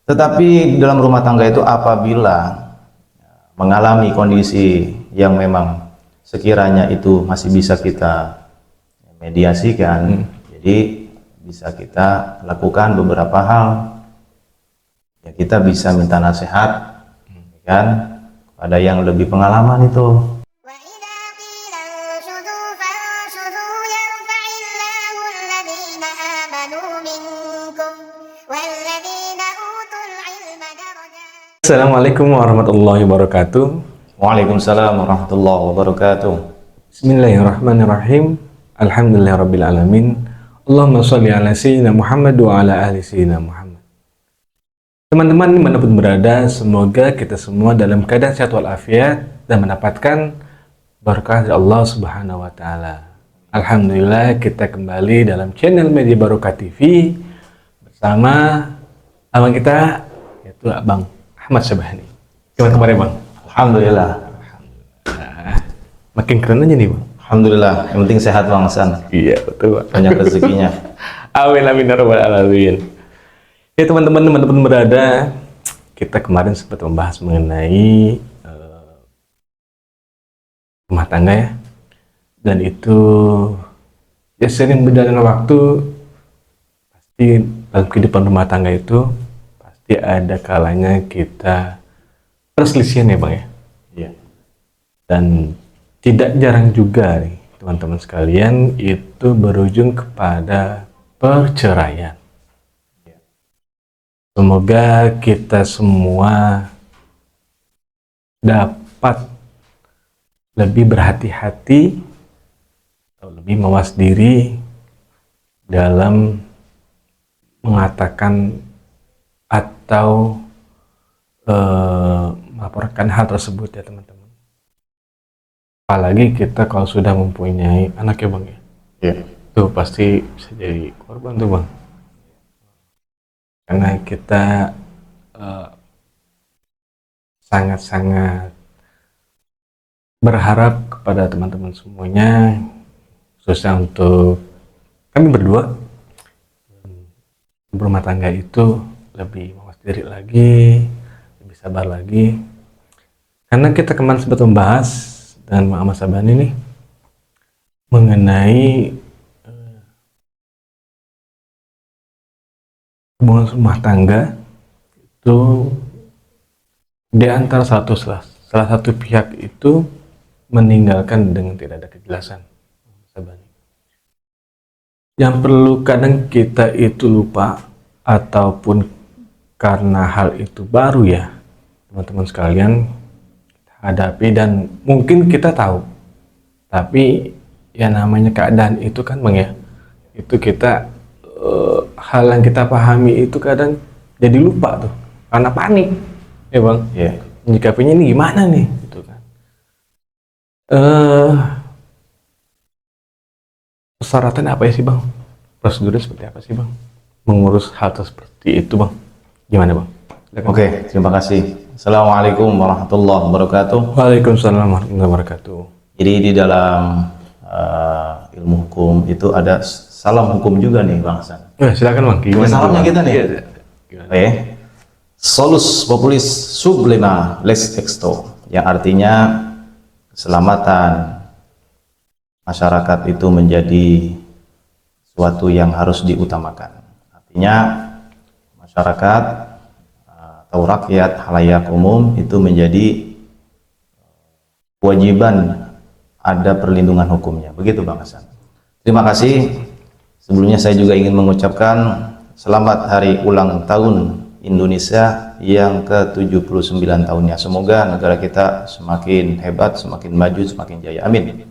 Tetapi dalam rumah tangga itu apabila mengalami kondisi yang memang sekiranya itu masih bisa kita mediasikan, jadi bisa kita lakukan beberapa hal. Ya, kita bisa minta nasihat, kan, pada yang lebih pengalaman itu. Assalamualaikum warahmatullahi wabarakatuh. Waalaikumsalam warahmatullahi wabarakatuh. Bismillahirrahmanirrahim. Alhamdulillahirabbil alamin. Allahumma shalli ala sayyidina Muhammad wa ala ali sayyidina Muhammad. Teman-teman dimanapun berada, semoga kita semua dalam keadaan sehat walafiat dan mendapatkan berkah dari Allah Subhanahu wa taala. Alhamdulillah, kita kembali dalam channel Media Barokah TV bersama abang kita, yaitu Abang Ahmad Syabani. Gimana kabarnya, Bang? Alhamdulillah. Makin keren aja nih, Bang. Alhamdulillah, yang penting sehat Bang Hasan. Iya, betul, Bang. Banyak rezekinya. Amin amin ya rabbal alamin. Ya teman-teman berada, kita kemarin sempat membahas mengenai rumah tangga ya. Dan itu ya sering berjalannya waktu, pasti dalam kehidupan rumah tangga itu pasti ada kalanya kita perselisihan ya, Bang ya. Iya. Dan tidak jarang juga nih teman-teman sekalian itu berujung kepada perceraian. Semoga kita semua dapat lebih berhati-hati atau lebih mawas diri dalam mengatakan atau melaporkan hal tersebut ya teman-teman. Apalagi kita kalau sudah mempunyai anak ya, Bang ya. Iya. Tuh pasti bisa jadi korban tuh, Bang. Karena kita sangat-sangat berharap kepada teman-teman semuanya, khususnya untuk kami berdua, berumah tangga itu lebih mawas diri lagi, lebih sabar lagi. Karena kita kemarin sempat membahas dengan Ahmad Syabani nih mengenai hubungan rumah tangga itu di antara salah satu pihak itu meninggalkan dengan tidak ada kejelasan. Yang perlu kadang kita itu lupa ataupun karena hal itu baru ya teman-teman sekalian hadapi, dan mungkin kita tahu, tapi ya namanya keadaan itu kan, Bang ya, itu kita hal yang kita pahami itu kadang jadi lupa tuh karena panik ya, Bang. Iya. Menyikapinya ini gimana nih gitu kan. Persyaratan apa ya sih, Bang? Prosedurnya seperti apa sih, Bang, mengurus hal seperti itu, Bang? Gimana, Bang? Oke, terima kasih. Assalamualaikum warahmatullahi wabarakatuh. Waalaikumsalam warahmatullahi wabarakatuh. Jadi di dalam ilmu hukum itu ada salam hukum juga nih Bang Hasan. Silakan, Bang. Gimana salamnya Bang? kita nih? Iya. Oke. Solus populis sublima lex exto, yang artinya keselamatan masyarakat itu menjadi suatu yang harus diutamakan. Artinya masyarakat atau rakyat halayak umum itu menjadi kewajiban ada perlindungan hukumnya. Begitu Bang Hasan. Terima kasih. Sebelumnya saya juga ingin mengucapkan selamat hari ulang tahun Indonesia yang ke-79 tahunnya. Semoga negara kita semakin hebat, semakin maju, semakin jaya. Amin.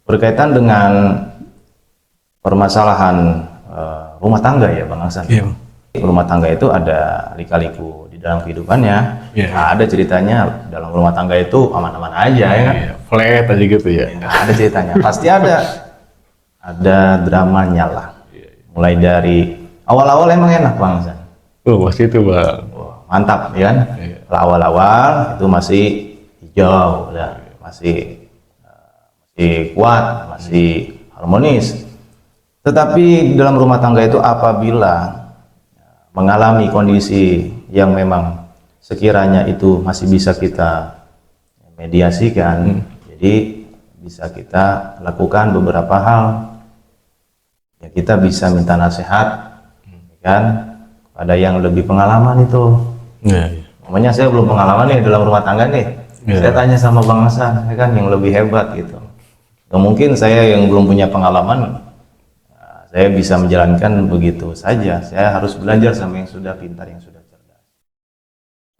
Berkaitan dengan permasalahan rumah tangga ya Bang Hasan. Iya, Bang. Rumah tangga itu ada lika-liku di dalam kehidupannya. Iya. Nah, ada ceritanya dalam rumah tangga itu aman-aman aja ya kan? Iya, flat aja gitu ya. Nggak ada ceritanya. Pasti ada dramanya lah. Mulai dari awal-awal emang enak Bang Hasan. Pasti itu, Bang. Wah, mantap ya kan? Iya. Kalau awal-awal itu masih hijau ya, masih kuat, masih harmonis. Tetapi dalam rumah tangga itu apabila mengalami kondisi yang memang sekiranya itu masih bisa kita mediasikan, jadi bisa kita lakukan beberapa hal. Ya, kita bisa minta nasihat, kan, pada yang lebih pengalaman itu. Namanya saya belum pengalaman nih dalam rumah tangga nih. Saya tanya sama Bang Hasan, ya kan, yang lebih hebat gitu. Nah, mungkin saya yang belum punya pengalaman, saya bisa menjalankan begitu saja. Saya harus belajar sama yang sudah pintar, yang sudah cerdas.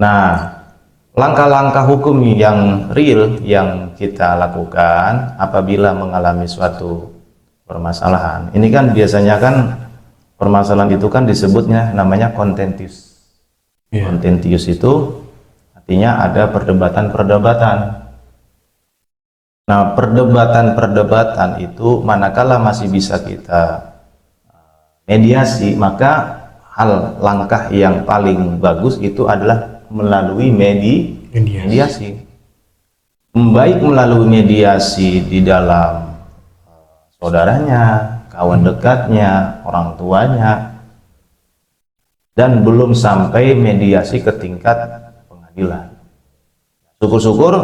Nah, langkah-langkah hukum yang real yang kita lakukan apabila mengalami suatu permasalahan. Ini kan biasanya kan permasalahan itu kan disebutnya namanya contentious. Contentious itu artinya ada perdebatan-perdebatan. Nah, perdebatan-perdebatan itu manakala masih bisa kita mediasi, maka langkah yang paling bagus itu adalah melalui mediasi. Baik melalui mediasi di dalam saudaranya, kawan dekatnya, orang tuanya, dan belum sampai mediasi ke tingkat pengadilan. Syukur-syukur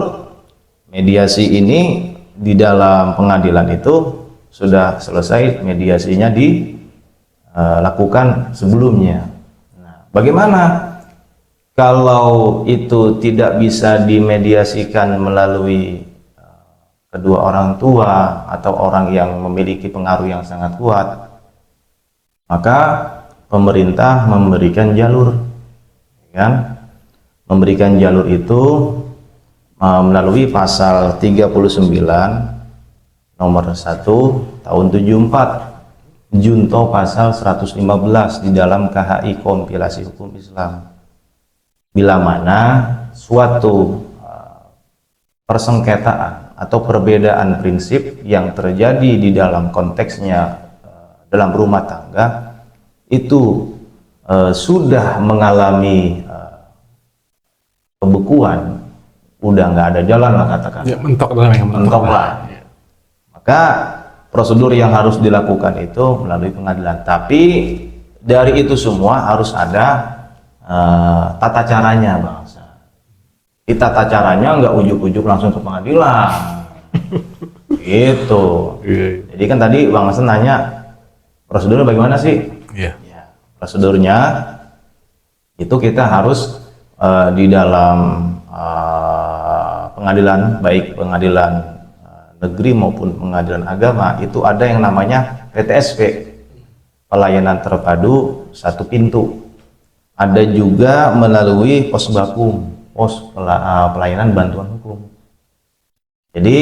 mediasi ini di dalam pengadilan itu sudah selesai mediasinya dilakukan sebelumnya. Nah, bagaimana kalau itu tidak bisa dimediasikan melalui kedua orang tua atau orang yang memiliki pengaruh yang sangat kuat? Maka pemerintah memberikan jalur, kan? Memberikan jalur itu melalui pasal 39 nomor 1 tahun 74 junto pasal 115 di dalam KHI kompilasi hukum Islam. Bila mana suatu persengketaan atau perbedaan prinsip yang terjadi di dalam konteksnya dalam rumah tangga itu sudah mengalami pembekuan, udah nggak ada jalan lah katakan. Ya, mentok lah. Ya. Maka prosedur yang harus dilakukan itu melalui pengadilan. Tapi dari itu semua harus ada tata caranya, Bang. Tata caranya nggak ujuk-ujuk langsung ke pengadilan. Gitu. Jadi kan tadi Bang Hasan nanya prosedurnya bagaimana sih? Ya, prosedurnya itu kita harus di dalam pengadilan, baik pengadilan negeri maupun pengadilan agama, itu ada yang namanya PTSP, pelayanan terpadu satu pintu. Ada juga melalui posbakum, pelayanan bantuan hukum. Jadi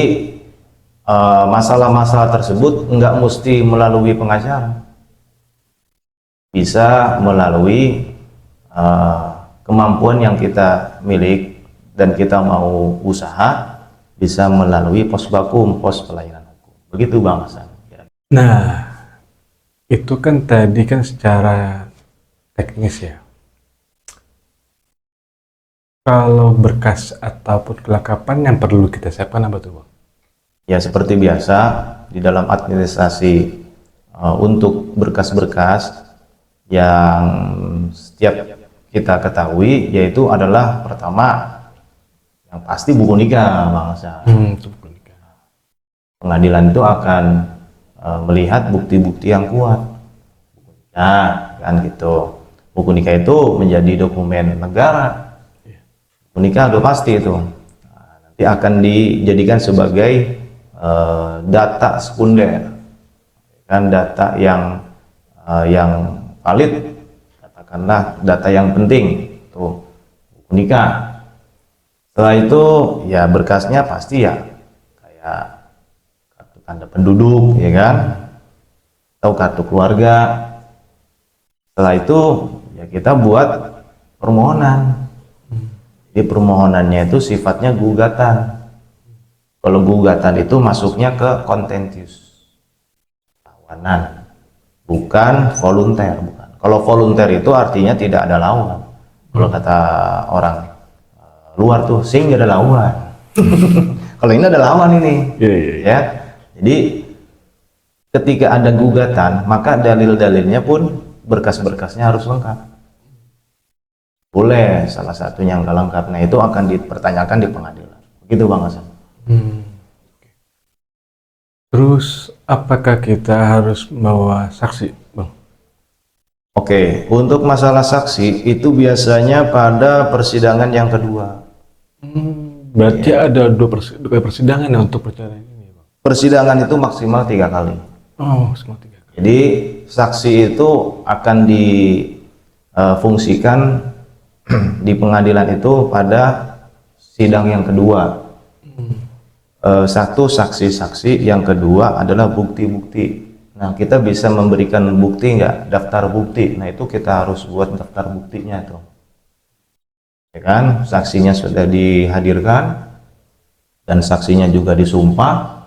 masalah-masalah tersebut nggak mesti melalui pengacara, bisa melalui kemampuan yang kita milik dan kita mau usaha, bisa melalui posbakum, pos pelayanan hukum. Begitu Bang Hasan. Nah, itu kan tadi kan secara teknis ya. Kalau berkas ataupun kelengkapan yang perlu kita siapkan apa tuh, Bang? Ya, seperti biasa di dalam administrasi untuk berkas-berkas yang setiap kita ketahui, yaitu adalah pertama yang pasti buku nikah, Bang Hasan. Buku nikah. Pengadilan itu akan melihat bukti-bukti yang kuat. Nah, kan gitu. Buku nikah itu menjadi dokumen negara. Nikah udah pasti itu. Nah, nanti akan dijadikan sebagai data sekunder, kan, data yang valid, katakanlah data yang penting tuh buku nikah. Setelah itu ya berkasnya pasti ya kayak kartu tanda penduduk, ya kan, atau kartu keluarga. Setelah itu ya kita buat permohonan. Jadi permohonannya itu sifatnya gugatan. Kalau gugatan itu masuknya ke contentious, lawanan, bukan volunteer. Bukan. Kalau volunteer itu artinya tidak ada lawan. Kalau kata orang luar tuh, sing gak ada lawan. Kalau ini ada lawan ini. Ya. Jadi ketika ada gugatan, maka dalil-dalilnya pun berkas-berkasnya harus lengkap. boleh salah satunya nggak lengkap, nah itu akan dipertanyakan di pengadilan. Begitu Bang Hasan. Terus apakah kita harus membawa saksi, Bang? Oke, untuk masalah saksi itu biasanya pada persidangan yang kedua. Berarti ada dua persidangan ya untuk perkara ini, Bang? Persidangan itu maksimal 3 kali. Oh, semua 3 kali. Jadi saksi itu akan difungsikan di pengadilan itu pada sidang yang kedua. Satu saksi-saksi, yang kedua adalah bukti-bukti. Nah, kita bisa memberikan bukti nggak? Daftar bukti. Nah, itu kita harus buat daftar buktinya tuh. Ya kan? Saksinya sudah dihadirkan dan saksinya juga disumpah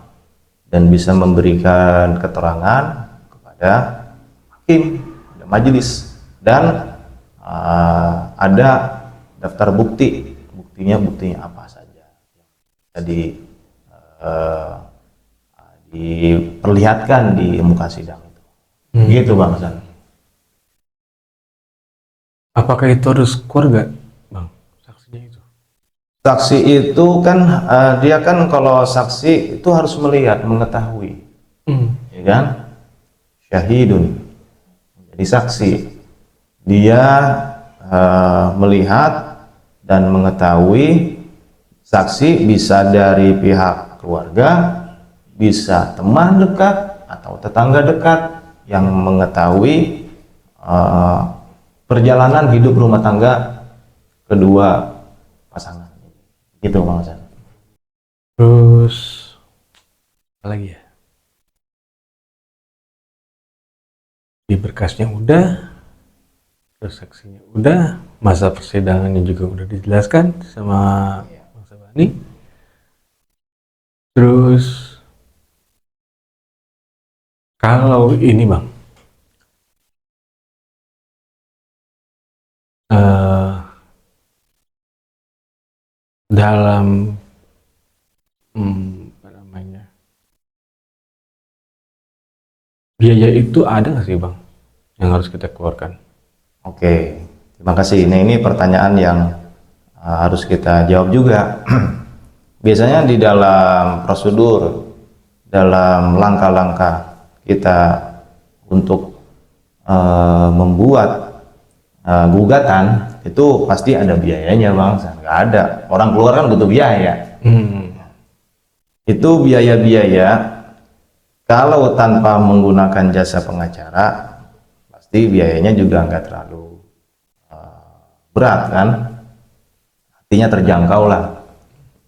dan bisa memberikan keterangan kepada hakim, majelis, dan ada daftar bukti. Buktinya apa saja. Jadi diperlihatkan di muka sidang itu. Gitu Bang Hasan. Apakah itu harus keluarga, Bang? Saksinya itu? Saksi itu kan dia kan kalau saksi itu harus melihat, mengetahui, ya kan? Syahidun, jadi saksi, dia melihat dan mengetahui. Saksi bisa dari pihak keluarga, bisa teman dekat atau tetangga dekat yang mengetahui perjalanan hidup rumah tangga kedua pasangan. Gitu Bang Hasan. Terus apa lagi ya? Di berkasnya udah, terus saksinya udah, masa persidangannya juga udah dijelaskan sama Bang Sabani. Terus kalau ini Bang, dalam apa namanya, biaya itu ada nggak sih Bang yang harus kita keluarkan? Oke, terima kasih. Nah, ini pertanyaan yang harus kita jawab juga. Biasanya di dalam prosedur, dalam langkah-langkah kita untuk membuat gugatan itu pasti ada biayanya Bang. Nggak ada, orang keluar kan butuh biaya. Itu biaya-biaya kalau tanpa menggunakan jasa pengacara pasti biayanya juga nggak terlalu berat kan, artinya terjangkau lah.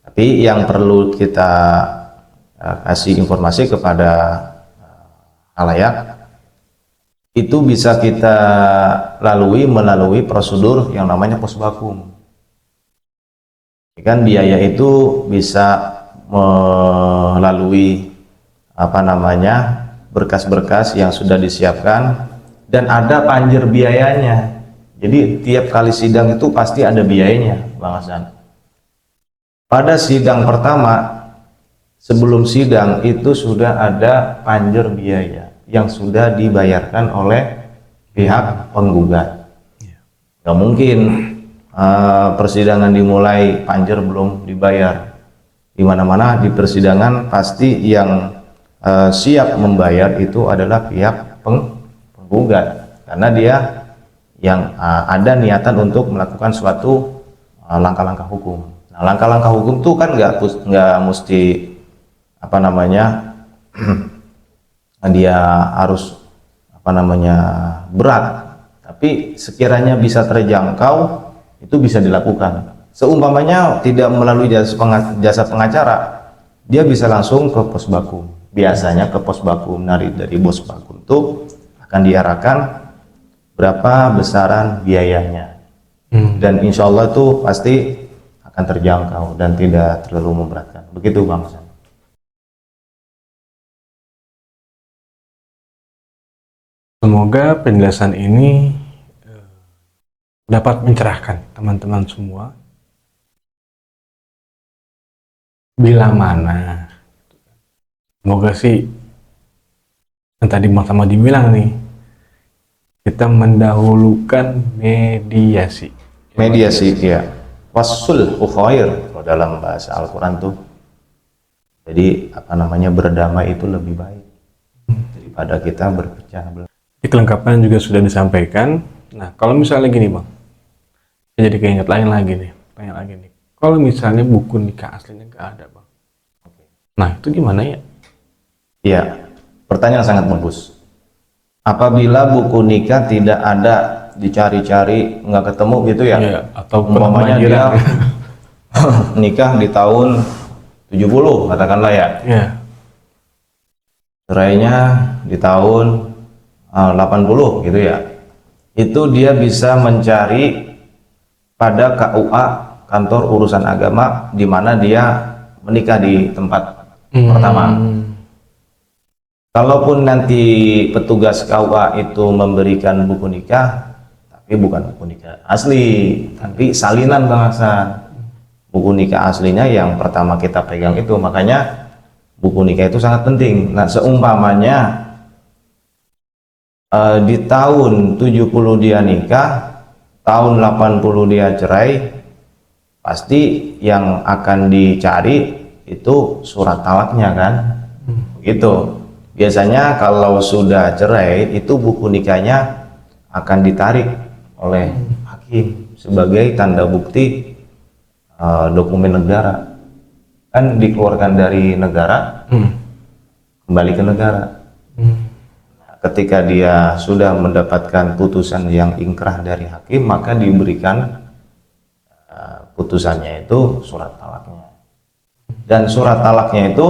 Tapi yang perlu kita kasih informasi kepada halayak, itu bisa kita melalui prosedur yang namanya posbakum. Kan biaya itu bisa melalui berkas-berkas yang sudah disiapkan dan ada panjer biayanya. Jadi tiap kali sidang itu pasti ada biayanya Bang Hasan. Pada sidang pertama, sebelum sidang itu sudah ada panjer biaya yang sudah dibayarkan oleh pihak penggugat. Gak mungkin persidangan dimulai panjer belum dibayar. Di mana-mana di persidangan pasti yang siap membayar itu adalah pihak penggugat, karena dia yang ada niatan untuk melakukan suatu langkah-langkah hukum. Nah, langkah-langkah hukum tuh kan nggak mesti dia harus berat, tapi sekiranya bisa terjangkau itu bisa dilakukan. Seumpamanya tidak melalui jasa pengacara, dia bisa langsung ke posbakum. Biasanya ke posbakum, dari posbakum itu akan diarahkan berapa besaran biayanya, dan insya Allah itu pasti akan terjangkau dan tidak terlalu memberatkan. Begitu Bang Hasan. Semoga penjelasan ini dapat mencerahkan teman-teman semua. Bila mana, semoga sih yang tadi Bang Sama dibilang nih, kita mendahulukan mediasi, Mediasi, ya. Wasulhu khair kalau dalam bahasa Al-Quran tuh. Jadi berdamai itu lebih baik daripada kita berpecah belah. Di kelengkapan juga sudah disampaikan. Nah, kalau misalnya gini bang, saya jadi keinget tanya lagi nih. Kalau misalnya buku nikah aslinya nggak ada bang, nah itu gimana ya? Iya, pertanyaan sangat bagus. Apabila buku nikah tidak ada, dicari-cari nggak ketemu gitu ya? Iya, atau umpamanya dia kebanjiran. nikah di tahun 70 katakanlah ya, Iya. cerainya di tahun 80 gitu ya, itu dia bisa mencari pada KUA, kantor urusan agama, di mana dia menikah di tempat pertama. Kalaupun nanti petugas KUA itu memberikan buku nikah, tapi bukan buku nikah asli, tapi salinan Bang Hasan. Buku nikah aslinya yang pertama kita pegang itu, makanya buku nikah itu sangat penting. Nah, seumpamanya di tahun 70 dia nikah, tahun 80 dia cerai, pasti yang akan dicari itu surat talaknya kan, gitu. Biasanya kalau sudah cerai itu buku nikahnya akan ditarik oleh hakim sebagai tanda bukti dokumen negara, kan dikeluarkan dari negara, kembali ke negara. Ketika dia sudah mendapatkan putusan yang ingkrah dari hakim, maka diberikan putusannya itu surat talaknya. Dan surat talaknya itu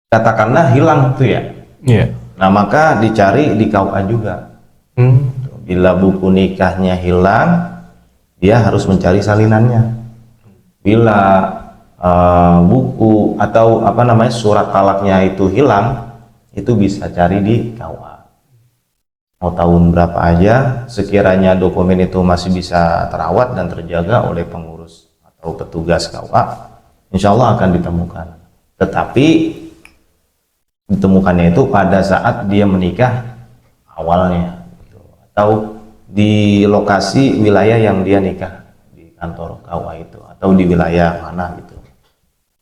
katakanlah hilang tuh ya. Iya. Nah, maka dicari di KUA juga. Bila buku nikahnya hilang, dia harus mencari salinannya. Bila buku atau surat talaknya itu hilang, itu bisa cari di KUA. Mau tahun berapa aja, sekiranya dokumen itu masih bisa terawat dan terjaga oleh pengurus atau petugas KUA, insya Allah akan ditemukan. Tetapi ditemukannya itu pada saat dia menikah awalnya, gitu. Atau di lokasi wilayah yang dia nikah, di kantor KUA itu, atau di wilayah mana gitu.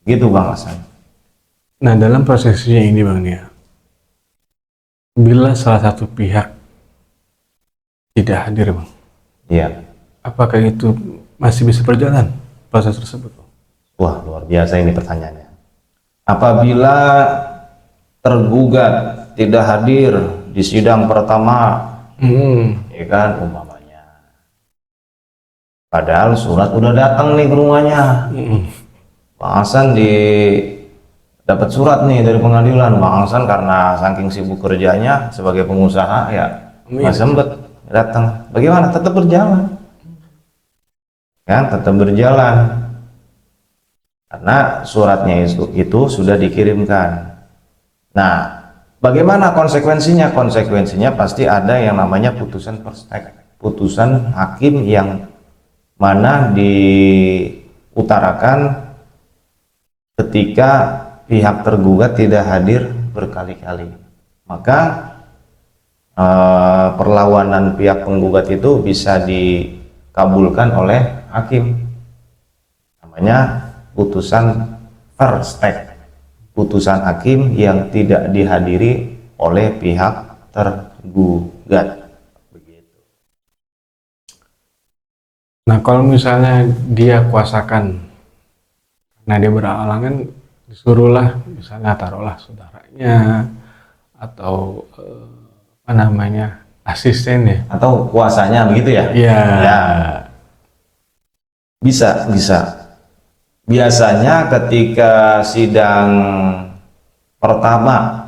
Gitu Bang Hasan. Nah, dalam prosesnya ini Bang Nia, bila salah satu pihak tidak hadir Bang, Iya. apakah itu masih bisa berjalan proses tersebut Bang? Wah, luar biasa ini pertanyaannya. Apabila tergugat tidak hadir di sidang pertama, ya kan, umpamanya, padahal surat udah datang nih ke rumahnya, Bang Hasan dapat surat nih dari pengadilan. Bang Hasan karena saking sibuk kerjanya sebagai pengusaha ya nggak sempet datang. Bagaimana? Tetap berjalan, kan? Tetap berjalan karena suratnya itu sudah dikirimkan. Nah, bagaimana konsekuensinya? Konsekuensinya pasti ada yang namanya putusan perstek, putusan hakim yang mana diutarakan ketika pihak tergugat tidak hadir berkali-kali. Maka perlawanan pihak penggugat itu bisa dikabulkan oleh hakim. Namanya putusan perstek, putusan hakim yang tidak dihadiri oleh pihak tergugat. Begitu. Nah, kalau misalnya dia kuasakan, nah dia berhalangan, disuruhlah misalnya taruhlah saudaranya atau asistennya Atau kuasanya begitu ya? Iya. Ya. Bisa. Biasanya ketika sidang pertama,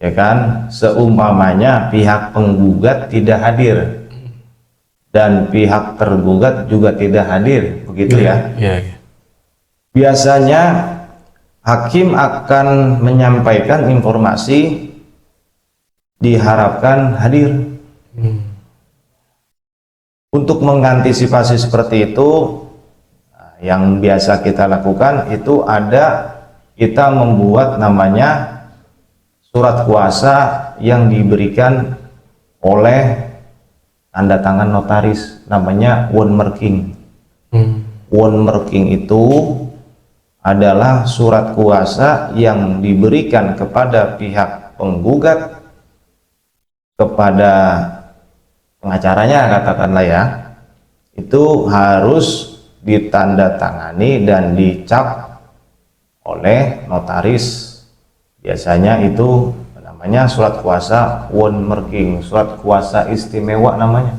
ya kan, seumpamanya pihak penggugat tidak hadir dan pihak tergugat juga tidak hadir, begitu ya? Iya. Biasanya hakim akan menyampaikan informasi diharapkan hadir. Untuk mengantisipasi seperti itu, yang biasa kita lakukan itu kita membuat namanya surat kuasa yang diberikan oleh tanda tangan notaris, namanya wonmerking. Wonmerking itu adalah surat kuasa yang diberikan kepada pihak penggugat kepada pengacaranya, katakanlah ya, itu harus ditandatangani dan dicap oleh notaris. Biasanya itu namanya surat kuasa wonmerking, surat kuasa istimewa namanya.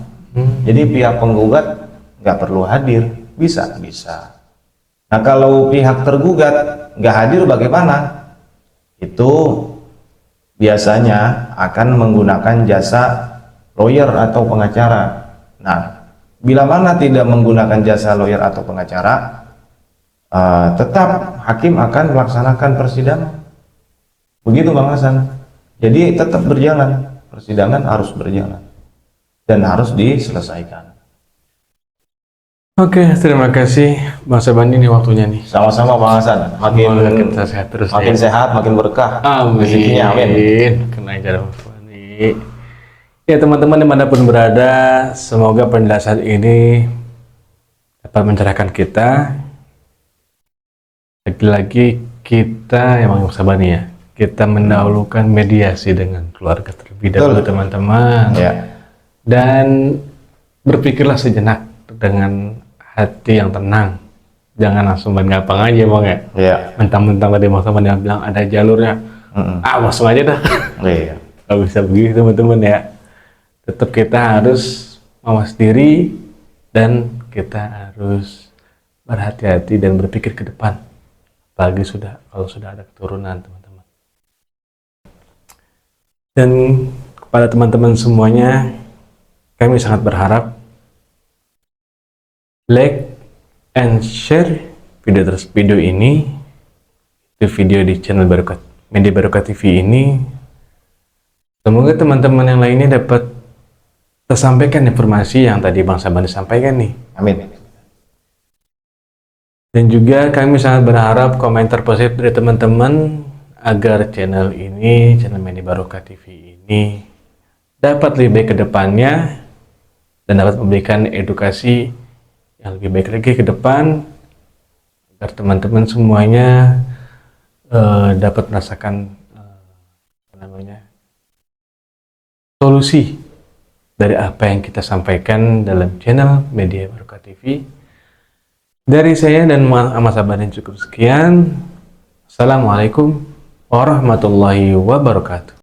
Jadi pihak penggugat nggak perlu hadir, bisa. Nah, kalau pihak tergugat nggak hadir bagaimana? Itu biasanya akan menggunakan jasa lawyer atau pengacara. Nah, bila mana tidak menggunakan jasa lawyer atau pengacara, tetap hakim akan melaksanakan persidangan. Begitu Bang Hasan. Jadi tetap berjalan, persidangan harus berjalan dan harus diselesaikan. Oke, terima kasih Bang Sabandi nih waktunya nih. Sama-sama Bang Hasan. Semoga kita sehat terus. Makin sehat, makin berkah. Amin. Rezekinya, amin. Kena ajar Bang Sabandi. Ya teman-teman dimanapun berada, semoga penjelasan ini dapat mencerahkan kita. Lagi-lagi kita yang Bang Sabandi ya, kita mendahulukan mediasi dengan keluarga terlebih dahulu teman-teman. Ya. Dan berpikirlah sejenak dengan hati yang tenang, jangan langsung main gampang aja Bang ya. Iya. Mentang-mentang tadi Bang Sabandi bilang ada jalurnya, langsung aja dah. Iya. Gak bisa begitu teman-teman ya. Tetap kita harus mawas diri dan kita harus berhati-hati dan berpikir ke depan. Apalagi kalau sudah ada keturunan teman-teman. Dan kepada teman-teman semuanya, kami sangat berharap like and share video ini, video di channel Media Barokah TV ini. Semoga teman-teman yang lainnya dapat tersampaikan informasi yang tadi Bang Sabandi sampaikan nih. Amin. Dan juga kami sangat berharap komentar positif dari teman-teman agar channel Media Barokah TV ini dapat lebih baik ke depannya dan dapat memberikan edukasi yang lebih baik lagi ke depan agar teman-teman semuanya dapat merasakan solusi dari apa yang kita sampaikan dalam channel Media Barokah TV. Dari saya dan Mas Sabandi cukup sekian. Assalamualaikum warahmatullahi wabarakatuh.